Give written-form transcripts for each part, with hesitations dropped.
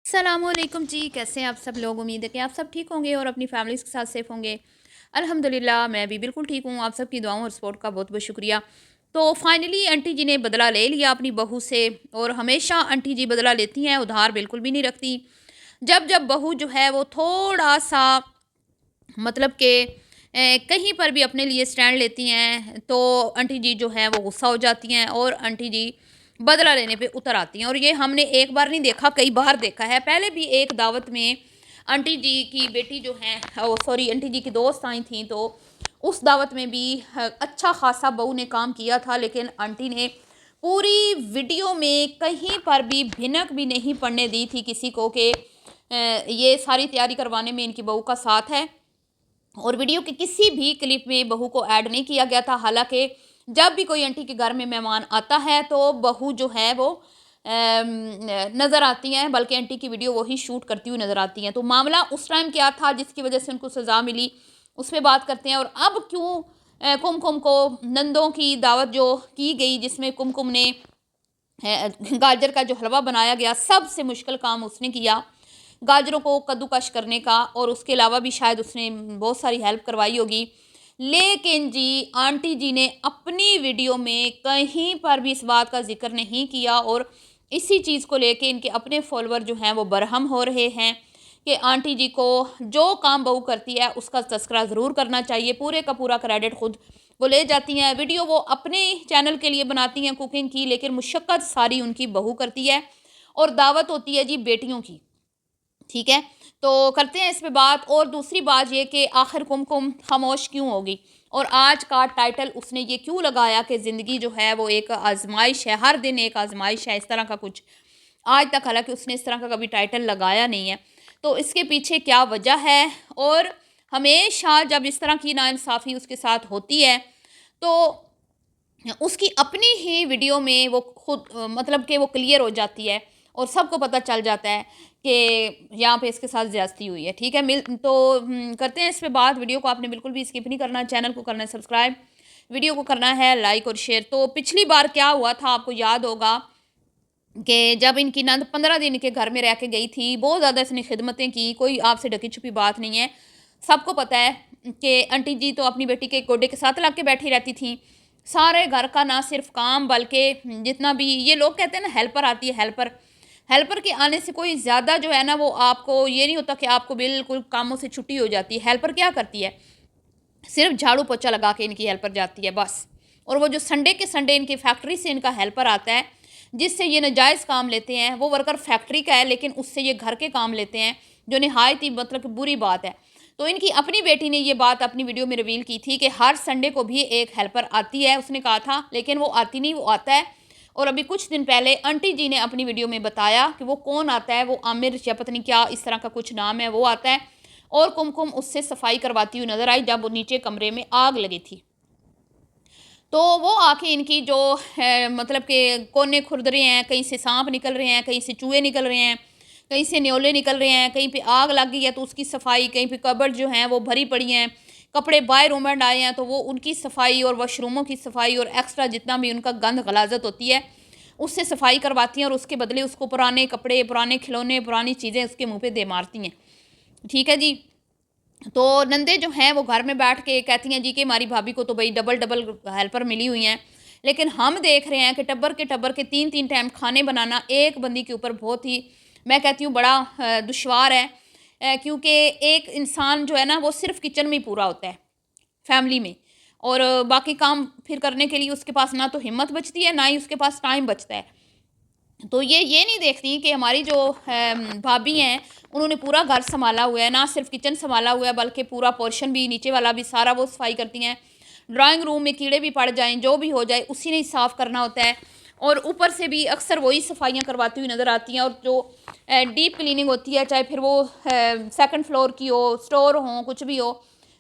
अस्सलामुअलैकुम जी, कैसे हैं आप सब लोग। उम्मीद है कि आप सब ठीक होंगे और अपनी फैमिलीज़ के साथ सेफ़ होंगे। अल्हम्दुलिल्लाह मैं भी बिल्कुल ठीक हूँ। आप सबकी दुआओं और सपोर्ट का बहुत बहुत शुक्रिया। तो फाइनली आंटी जी ने बदला ले लिया अपनी बहू से। और हमेशा आंटी जी बदला लेती हैं, उधार बिल्कुल भी नहीं रखती। जब जब बहू जो है वो थोड़ा सा मतलब कि कहीं पर भी अपने लिए स्टैंड लेती हैं तो आंटी जी जो है वो गुस्सा हो जाती हैं और आंटी जी बदला लेने पे उतर आती हैं। और ये हमने एक बार नहीं देखा, कई बार देखा है। पहले भी एक दावत में आंटी जी की बेटी जो है, ओ सॉरी, आंटी जी की दोस्त आई थी, तो उस दावत में भी अच्छा खासा बहू ने काम किया था, लेकिन आंटी ने पूरी वीडियो में कहीं पर भी भिनक भी नहीं पड़ने दी थी किसी को कि ये सारी तैयारी करवाने में इनकी बहू का साथ है। और वीडियो के किसी भी क्लिप में बहू को ऐड नहीं किया गया था। हालांकि जब भी कोई आंटी के घर में मेहमान आता है तो बहू जो है वो नज़र आती हैं, बल्कि आंटी की वीडियो वही शूट करती हुई नज़र आती हैं। तो मामला उस टाइम क्या था जिसकी वजह से उनको सज़ा मिली, उस पर बात करते हैं। और अब क्यों कुमकुम को नंदों की दावत जो की गई, जिसमें कुमकुम ने गाजर का जो हलवा बनाया गया, सबसे मुश्किल काम उसने किया गाजरों को कद्दूकश करने का, और उसके अलावा भी शायद उसने बहुत सारी हेल्प करवाई होगी। लेकिन जी आंटी जी ने अपनी वीडियो में कहीं पर भी इस बात का जिक्र नहीं किया। और इसी चीज़ को लेके इनके अपने फॉलोअर जो हैं वो बरहम हो रहे हैं कि आंटी जी को जो काम बहू करती है उसका तस्करा ज़रूर करना चाहिए। पूरे का पूरा क्रेडिट खुद वो ले जाती हैं। वीडियो वो अपने चैनल के लिए बनाती हैं कुकिंग की, लेकिन मुशक्क़त सारी उनकी बहू करती है। और दावत होती है जी बेटियों की, ठीक है। तो करते हैं इस पे बात। और दूसरी बात ये कि आखिर कुमकुम खामोश क्यों होगी, और आज का टाइटल उसने ये क्यों लगाया कि ज़िंदगी जो है वो एक आजमाइश है, हर दिन एक आजमाइश है, इस तरह का कुछ आज तक हालांकि उसने इस तरह का कभी टाइटल लगाया नहीं है। तो इसके पीछे क्या वजह है। और हमेशा जब इस तरह की नाइंसाफ़ी उसके साथ होती है तो उसकी अपनी ही वीडियो में वो खुद मतलब कि वो क्लियर हो जाती है और सबको पता चल जाता है कि यहाँ पे इसके साथ ज़्यादती हुई है, ठीक है। करते हैं इस पे बात। वीडियो को आपने बिल्कुल भी स्किप नहीं करना, चैनल को करना है सब्सक्राइब, वीडियो को करना है लाइक और शेयर। तो पिछली बार क्या हुआ था आपको याद होगा कि जब इनकी नंद 15 दिन के घर में रह के गई थी, बहुत ज़्यादा इसने खिदमतें की, कोई आपसे ढकी छुपी बात नहीं है। सबको पता है कि आंटी जी तो अपनी बेटी के गोडे के साथ लग के बैठी रहती थी। सारे घर का ना सिर्फ काम बल्कि जितना भी ये लोग कहते हैं ना, हेल्पर आती है, हेल्पर हेल्पर के आने से कोई ज़्यादा जो है ना, वो आपको ये नहीं होता कि आपको बिल्कुल कामों से छुट्टी हो जाती है। हेल्पर क्या करती है, सिर्फ झाड़ू पोछा लगा के इनकी हेल्पर जाती है बस। और वो जो संडे के संडे इनकी फैक्ट्री से इनका हेल्पर आता है, जिससे ये नाजायज़ काम लेते हैं, वो वर्कर फैक्ट्री का है लेकिन उससे ये घर के काम लेते हैं, जो नहायत ही मतलब कि बुरी बात है। तो इनकी अपनी बेटी ने ये बात अपनी वीडियो में रिवील की थी कि हर संडे को भी एक हेल्पर आती है, उसने कहा था, लेकिन वो आती नहीं, वो आता है। और अभी कुछ दिन पहले आंटी जी ने अपनी वीडियो में बताया कि वो कौन आता है, वो आमिर या पता नहीं क्या इस तरह का कुछ नाम है, वो आता है। और कुमकुम उससे सफाई करवाती हुई नजर आई जब वो नीचे कमरे में आग लगी थी। तो वो आके इनकी जो है मतलब कि कोने खुरद रहे हैं, कहीं से सांप निकल रहे हैं, कहीं से चूहे निकल रहे हैं, कहीं से न्योले निकल रहे हैं, कहीं पे आग लग गई है तो उसकी सफाई, कहीं पे कबर्ड जो हैं वो भरी पड़ी हैं, कपड़े बाय रूमेंड आए हैं तो वो उनकी सफाई, और वॉशरूमों की सफाई, और एक्स्ट्रा जितना भी उनका गंद गलाजत होती है उससे सफाई करवाती हैं। और उसके बदले उसको पुराने कपड़े, पुराने खिलौने, पुरानी चीज़ें उसके मुँह पे दे मारती हैं, ठीक है जी। तो नंदे जो हैं वो घर में बैठ के कहती हैं जी कि हमारी भाभी को तो भाई डबल डबल हेल्पर मिली हुई हैं। लेकिन हम देख रहे हैं कि टब्बर के 3-3 टाइम खाने बनाना एक बंदी के ऊपर बहुत ही, मैं कहती हूँ, बड़ा दुश्वार है। क्योंकि एक इंसान जो है ना वो सिर्फ किचन में ही पूरा होता है फैमिली में, और बाकी काम फिर करने के लिए उसके पास ना तो हिम्मत बचती है, ना ही उसके पास टाइम बचता है। तो ये नहीं देखती कि हमारी जो भाभी हैं उन्होंने पूरा घर संभाला हुआ है, ना सिर्फ किचन संभाला हुआ है बल्कि पूरा पोर्शन भी, नीचे वाला भी सारा वो सफाई करती हैं। ड्राइंग रूम में कीड़े भी पड़ जाएं, जो भी हो जाए उसी ने ही साफ़ करना होता है। और ऊपर से भी अक्सर वही सफाइयाँ करवाती हुई नज़र आती हैं। और जो डीप क्लीनिंग होती है, चाहे फिर वो सेकंड फ्लोर की हो, स्टोर हो, कुछ भी हो,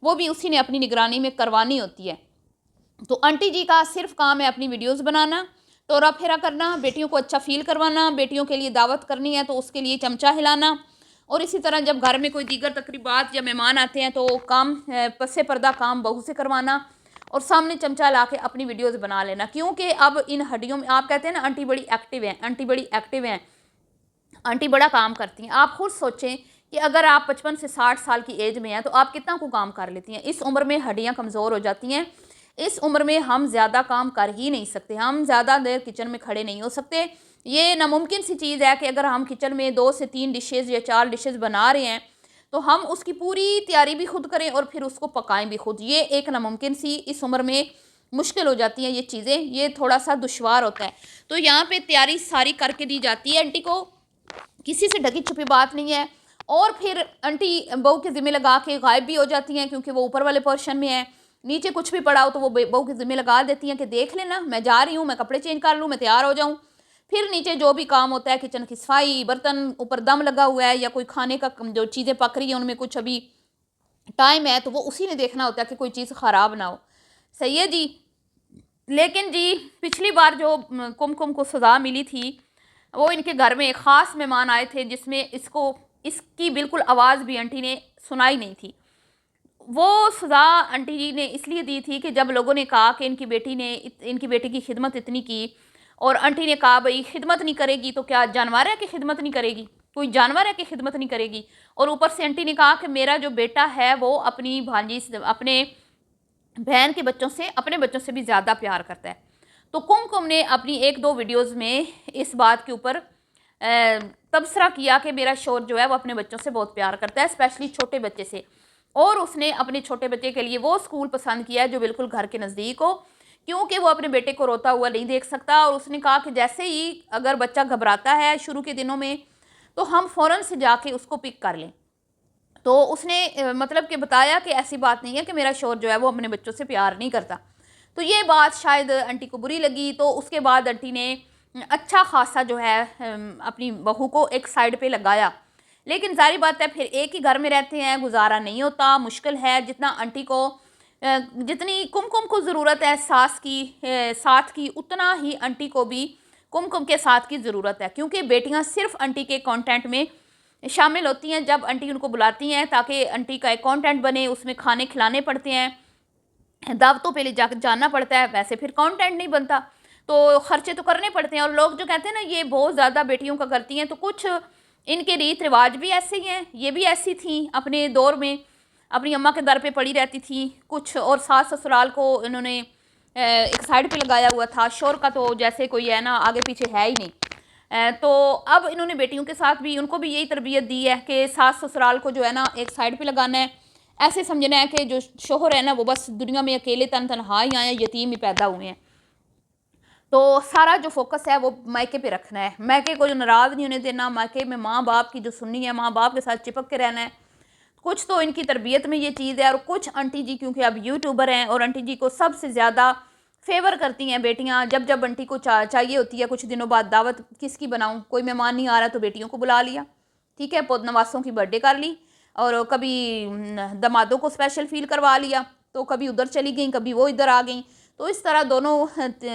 वो भी उसी ने अपनी निगरानी में करवानी होती है। तो आंटी जी का सिर्फ काम है अपनी वीडियोस बनाना, तोरा फेरा करना, बेटियों को अच्छा फील करवाना, बेटियों के लिए दावत करनी है तो उसके लिए चमचा हिलाना। और इसी तरह जब घर में कोई दीगर तकरीबात या मेहमान आते हैं तो काम पसे पर्दा काम बहू से करवाना, और सामने चमचा ला के अपनी वीडियोस बना लेना। क्योंकि अब इन हड्डियों में, आप कहते हैं ना आंटी बड़ी एक्टिव है, आंटी बड़ी एक्टिव हैं, आंटी बड़ा काम करती हैं। आप खुद सोचें कि अगर आप 55 से 60 साल की एज में हैं तो आप कितना को काम कर लेती हैं। इस उम्र में हड्डियां कमज़ोर हो जाती हैं। इस उम्र में हम ज़्यादा काम कर ही नहीं सकते, हम ज़्यादा देर किचन में खड़े नहीं हो सकते। ये नामुमकिन सी चीज़ है कि अगर हम किचन में 2 से 3 डिशेज़ या 4 डिशेज़ बना रहे हैं तो हम उसकी पूरी तैयारी भी खुद करें और फिर उसको पकाएं भी खुद। ये एक नामुमकिन सी इस उम्र में मुश्किल हो जाती हैं ये चीज़ें, ये थोड़ा सा दुश्वार होता है। तो यहाँ पे तैयारी सारी करके दी जाती है आंटी को, किसी से ढकी छुपी बात नहीं है। और फिर आंटी बहू के ज़िम्मे लगा के गायब भी हो जाती हैं, क्योंकि वो ऊपर वाले पोर्शन में है। नीचे कुछ भी पड़ा हो तो वो बहू के ज़िम्मे लगा देती हैं कि देख लेना, मैं जा रही हूँ, मैं कपड़े चेंज कर लूँ, मैं तैयार हो जाऊँ। फिर नीचे जो भी काम होता है, किचन की सफाई, बर्तन ऊपर दम लगा हुआ है या कोई खाने का जो चीज़ें पक रही हैं उनमें कुछ अभी टाइम है तो वो उसी ने देखना होता है कि कोई चीज़ ख़राब ना हो। सही है जी। लेकिन जी पिछली बार जो कुमकुम को सज़ा मिली थी, वो इनके घर में एक ख़ास मेहमान आए थे जिसमें इसकी बिल्कुल आवाज़ भी आंटी ने सुनाई नहीं थी। वो सज़ा आंटी जी ने इसलिए दी थी कि जब लोगों ने कहा कि इनकी बेटी की खिदमत इतनी की, और आंटी ने कहा भाई खिदमत नहीं करेगी तो क्या जानवर है कि खिदमत नहीं करेगी, कोई जानवर है कि खिदमत नहीं करेगी। और ऊपर से आंटी ने कहा कि मेरा जो बेटा है वो अपनी भांजी अपने बहन के बच्चों से, अपने बच्चों से भी ज़्यादा प्यार करता है। तो कुमकुम ने अपनी 1-2 वीडियोज़ में इस बात के ऊपर तबसरा किया कि मेरा शौहर जो है वो अपने बच्चों से बहुत प्यार करता है, स्पेशली छोटे बच्चे से। और उसने अपने छोटे बच्चे के लिए वो स्कूल पसंद किया है जो बिल्कुल घर के नज़दीक हो, क्योंकि वो अपने बेटे को रोता हुआ नहीं देख सकता। और उसने कहा कि जैसे ही अगर बच्चा घबराता है शुरू के दिनों में तो हम फ़ौरन से जाके उसको पिक कर लें। तो उसने मतलब कि बताया कि ऐसी बात नहीं है कि मेरा शौहर जो है वो अपने बच्चों से प्यार नहीं करता। तो ये बात शायद आंटी को बुरी लगी, तो उसके बाद आंटी ने अच्छा खासा जो है अपनी बहू को एक साइड पे लगाया। लेकिन ज़ाहिर बात है फिर एक ही घर में रहते हैं, गुजारा नहीं होता, मुश्किल है। जितना आंटी को जितनी कुमकुम को ज़रूरत है सास की साथ की, उतना ही आंटी को भी कुमकुम के साथ की ज़रूरत है, क्योंकि बेटियां सिर्फ आंटी के कंटेंट में शामिल होती हैं जब आंटी उनको बुलाती हैं, ताकि आंटी का एक कंटेंट बने, उसमें खाने खिलाने पड़ते हैं, दावतों पे ले जाकर जाना पड़ता है, वैसे फिर कंटेंट नहीं बनता, तो खर्चे तो करने पड़ते हैं। और लोग जो कहते हैं ना ये बहुत ज़्यादा बेटियों का करती हैं, तो कुछ इनके रीत रिवाज भी ऐसे ही हैं। ये भी ऐसी थी अपने दौर में, अपनी अम्मा के दर पे पड़ी रहती थी कुछ, और सास ससुराल को इन्होंने एक साइड पे लगाया हुआ था। शोर का तो जैसे कोई है ना आगे पीछे है ही नहीं। तो अब इन्होंने बेटियों के साथ भी उनको भी यही तरबियत दी है कि सास ससुराल को जो है ना एक साइड पे लगाना है। ऐसे समझना है कि जो शोहर है ना वो बस दुनिया में अकेले तनहा ही आए हैं, यतीम ही पैदा हुए हैं। तो सारा जो फोकस है वो मायके पे रखना है, मायके को जो नाराज़ नहीं होने देना, मायके में माँ बाप की जो सुननी है, माँ बाप के साथ चिपक के रहना है। कुछ तो इनकी तरबियत में ये चीज़ है। और कुछ आंटी जी क्योंकि अब यूट्यूबर हैं और आंटी जी को सबसे ज़्यादा फेवर करती हैं बेटियां, जब जब आंटी को चाहिए होती है कुछ दिनों बाद दावत किसकी बनाऊं, कोई मेहमान नहीं आ रहा तो बेटियों को बुला लिया, ठीक है, नवासों की बर्थडे कर ली, और कभी दमादों को स्पेशल फील करवा लिया, तो कभी उधर चली गई, कभी वो इधर आ गई। तो इस तरह दोनों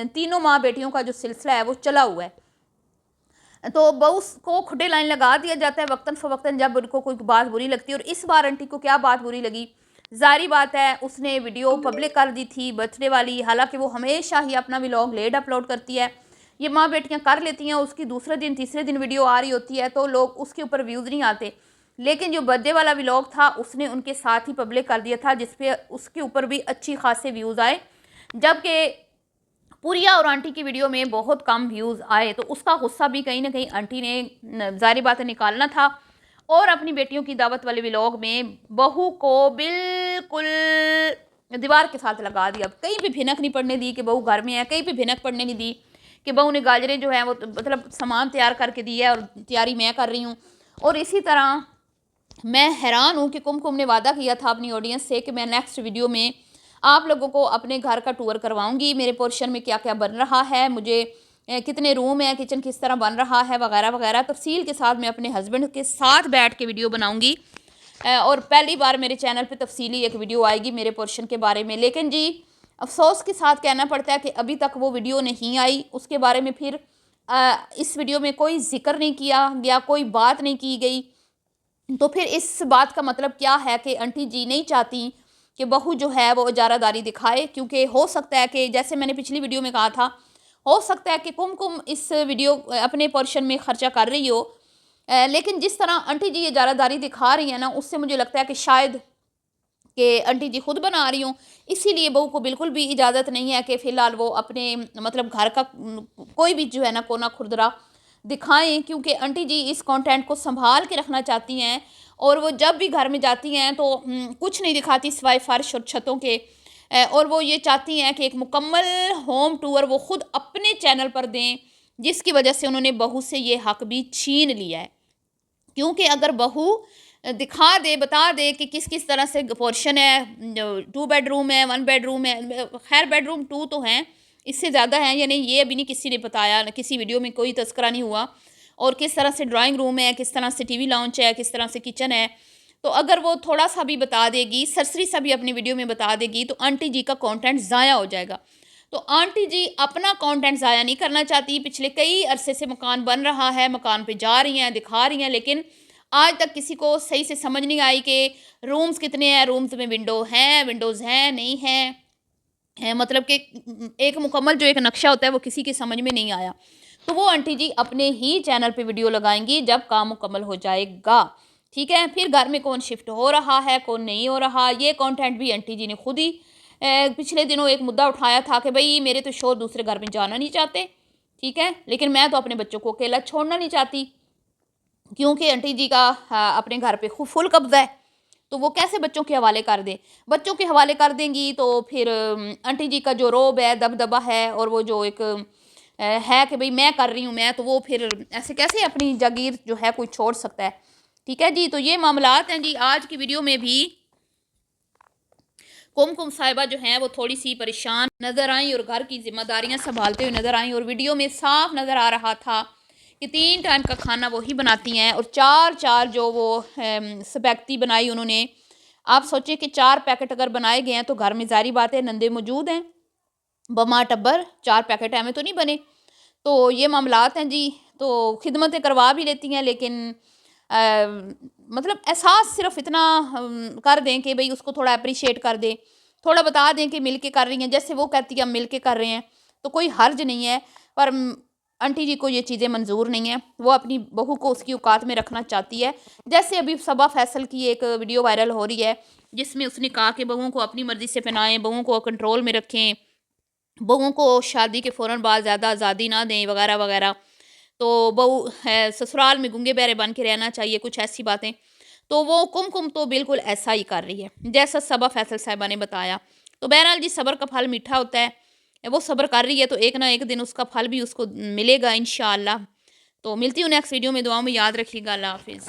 तीनों माँ बेटियों का जो सिलसिला है वो चला हुआ है। तो बहू को खुडे लाइन लगा दिया जाता है वक्तन फ़वक्तन जब उनको कोई बात बुरी लगती है। और इस बार आंटी को क्या बात बुरी लगी, ज़ाहिर बात है उसने वीडियो पब्लिक कर दी थी बर्थडे वाली। हालांकि वो हमेशा ही अपना व्लॉग लेट अपलोड करती है, ये माँ बेटियां कर लेती हैं, उसकी दूसरे दिन तीसरे दिन वीडियो आ रही होती है तो लोग उसके ऊपर व्यूज़ नहीं आते। लेकिन जो बर्थडे वाला व्लॉग था उसने उनके साथ ही पब्लिक कर दिया था, जिसपे उसके ऊपर भी अच्छी खासे व्यूज़ आए, जबकि पुरिया और आंटी की वीडियो में बहुत कम व्यूज़ आए। तो उसका गुस्सा भी कहीं ना कहीं आंटी ने ज़ाहिर बात है निकालना था, और अपनी बेटियों की दावत वाले व्लॉग में बहू को बिल्कुल दीवार के साथ लगा दिया। कहीं भी भिनक नहीं पड़ने दी कि बहू घर में है, कहीं भी भिनक पड़ने नहीं दी कि बहू ने गाजरें जो है वो मतलब सामान तैयार करके दी है और तैयारी मैं कर रही हूँ। और इसी तरह मैं हैरान हूँ कि कुमकुम ने वादा किया था अपनी ऑडियंस से कि मैं नेक्स्ट वीडियो में आप लोगों को अपने घर का टूर करवाऊंगी, मेरे पोर्शन में क्या क्या बन रहा है, मुझे कितने रूम है, किचन किस तरह बन रहा है, वगैरह वगैरह तफसील के साथ मैं अपने हस्बैंड के साथ बैठ के वीडियो बनाऊंगी। और पहली बार मेरे चैनल पे तफसीली एक वीडियो आएगी मेरे पोर्शन के बारे में। लेकिन जी अफसोस के साथ कहना पड़ता है कि अभी तक वो वीडियो नहीं आई, उसके बारे में फिर इस वीडियो में कोई जिक्र नहीं किया गया, कोई बात नहीं की गई। तो फिर इस बात का मतलब क्या है कि आंटी जी नहीं चाहती कि बहू जो है वो इजारादारी दिखाए, क्योंकि हो सकता है कि जैसे मैंने पिछली वीडियो में कहा था, हो सकता है कि कुमकुम इस वीडियो अपने पोर्शन में ख़र्चा कर रही हो लेकिन जिस तरह आंटी जी ये ज़ारादारी दिखा रही हैं ना, उससे मुझे लगता है कि शायद कि आंटी जी खुद बना रही हूँ। इसीलिए बहू को बिल्कुल भी इजाज़त नहीं है कि फ़िलहाल वो अपने मतलब घर का कोई भी जो है ना कोना खुरदरा दिखाएँ, क्योंकि आंटी जी इस कंटेंट को सँभाल के रखना चाहती हैं और वो जब भी घर में जाती हैं तो कुछ नहीं दिखाती सिवाय फ़र्श और छतों के। और वो ये चाहती हैं कि एक मुकम्मल होम टूर वो खुद अपने चैनल पर दें, जिसकी वजह से उन्होंने बहू से ये हक भी छीन लिया है। क्योंकि अगर बहू दिखा दे, बता दे कि किस-किस तरह से पोर्शन है, 2 बेडरूम है, 1 बेडरूम है, खैर बेडरूम 2 तो हैं, इससे ज़्यादा हैं या नहीं ये अभी नहीं किसी ने बताया, ना किसी वीडियो में कोई तज़किरा नहीं हुआ। और किस तरह से ड्राइंग रूम है, किस तरह से टीवी लाउंज है, किस तरह से किचन है। तो अगर वो थोड़ा-सा भी बता देगी, सरसरी सा भी अपनी वीडियो में बता देगी, तो आंटी जी का कंटेंट ज़ाया हो जाएगा। तो आंटी जी अपना कंटेंट ज़ाया नहीं करना चाहती। पिछले कई अरसे से मकान बन रहा है, मकान पे जा रही हैं, दिखा रही हैं, लेकिन आज तक किसी को सही से समझ नहीं आई कि रूम्स कितने हैं, रूम्स में विंडो हैं, विंडोज़ हैं, नहीं हैं, है मतलब कि एक मुकम्मल जो एक नक्शा होता है वो किसी की समझ में नहीं आया। तो वो आंटी जी अपने ही चैनल पे वीडियो लगाएँगी जब काम मुकम्मल हो जाएगा। ठीक है? फिर घर में कौन शिफ्ट हो रहा है, कौन नहीं हो रहा, ये कंटेंट भी आंटी जी ने खुद ही पिछले दिनों एक मुद्दा उठाया था कि भई मेरे तो शौहर दूसरे घर में जाना नहीं चाहते, ठीक है? लेकिन मैं तो अपने बच्चों को अकेला छोड़ना नहीं चाहती। क्योंकि आंटी जी का अपने घर पे खूब फुल कब्ज़ा है, तो वो कैसे बच्चों के हवाले कर दें? बच्चों के हवाले कर देंगी तो फिर आंटी जी का जो रोब है, दबदबा है और वो जो एक है कि भई मैं कर रही हूँ मैं, तो वो फिर ऐसे कैसे अपनी जागीर जो है कोई छोड़ सकता है? ठीक है जी, तो ये मामलात हैं जी। आज की वीडियो में भी कुमकुम साहिबा जो हैं वो थोड़ी-सी परेशान नज़र आईं और घर की ज़िम्मेदारियाँ सँभालते हुए नज़र आईं और वीडियो में साफ नज़र आ रहा था कि 3 टाइम का खाना वो ही बनाती हैं और 4-4 जो वो स्पैगेटी बनाई उन्होंने। आप सोचिए कि 4 पैकेट अगर बनाए गए हैं तो घर में ज़ाहिर बात है नंदे मौजूद हैं, बमा टब्बर 4 पैकेट एवें तो नहीं बने। तो ये मामलात हैं जी। तो खिदमतें करवा भी लेती हैं, लेकिन मतलब एहसास सिर्फ़ इतना कर दें कि भई उसको थोड़ा एप्रिशिएट कर दें, थोड़ा बता दें कि मिल के कर रही हैं। जैसे वो कहती है हम मिल के कर रहे हैं, तो कोई हर्ज नहीं है। पर आंटी जी को ये चीज़ें मंज़ूर नहीं हैं। वो अपनी बहू को उसकी औकात में रखना चाहती है। जैसे अभी सबा फैसल की एक वीडियो वायरल हो रही है, जिसमें उसने कहा कि बहुओं को अपनी मर्ज़ी से पहनाएँ, बहुओं को कंट्रोल में रखें, बहुओं को शादी के फ़ौरन बाद ज़्यादा आज़ादी ना दें वगैरह वगैरह। तो बहू है ससुराल में गूंगे बहरे बन के रहना चाहिए, कुछ ऐसी बातें। तो वो कुमकुम तो बिल्कुल ऐसा ही कर रही है जैसा सबा फैसल साहिबा ने बताया। तो बहरहाल जी सब्र का फल मीठा होता है। वो सब्र कर रही है तो एक ना एक दिन उसका फल भी उसको मिलेगा इंशाअल्लाह। तो मिलती हूँ नेक्स्ट वीडियो में। दुआओं में याद रखिएगा। अल्लाह हाफिज़।